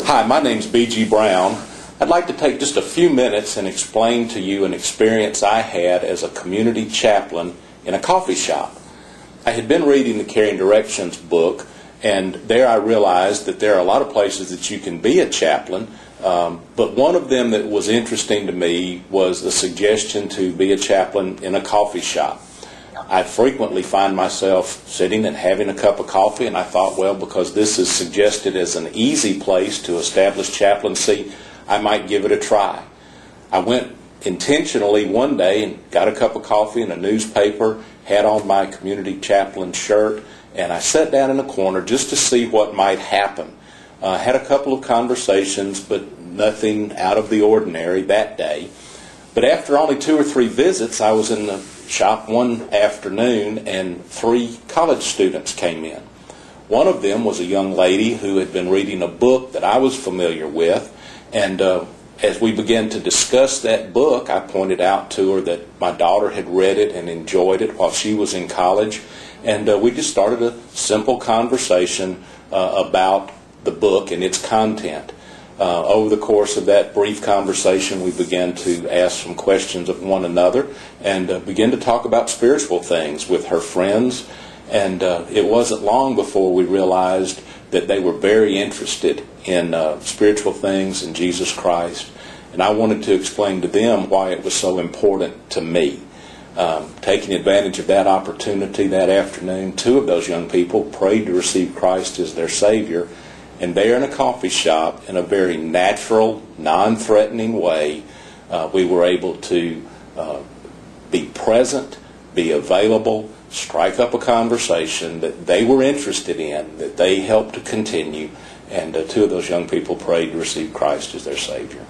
Hi, my name's B.G. Brown. I'd like to take just a few minutes and explain to you an experience I had as a community chaplain in a coffee shop. I had been reading the Caring Directions book, and there I realized that there are a lot of places that you can be a chaplain, but one of them that was interesting to me was the suggestion to be a chaplain in a coffee shop. I frequently find myself sitting and having a cup of coffee, and I thought, well, because this is suggested as an easy place to establish chaplaincy, I might give it a try. I went intentionally one day and got a cup of coffee and a newspaper, had on my community chaplain shirt, and I sat down in a corner just to see what might happen. I had a couple of conversations, but nothing out of the ordinary that day. But after only 2 or 3 visits, I was in the shop one afternoon and 3 college students came in. One of them was a young lady who had been reading a book that I was familiar with, and as we began to discuss that book, I pointed out to her that my daughter had read it and enjoyed it while she was in college, and we just started a simple conversation about the book and its content. Over the course of that brief conversation, we began to ask some questions of one another and began to talk about spiritual things with her friends. And it wasn't long before we realized that they were very interested in spiritual things and Jesus Christ. And I wanted to explain to them why it was so important to me. Taking advantage of that opportunity that afternoon, 2 of those young people prayed to receive Christ as their Savior. And there in a coffee shop, in a very natural, non-threatening way, we were able to be present, be available, strike up a conversation that they were interested in, that they helped to continue, and 2 of those young people prayed to receive Christ as their Savior.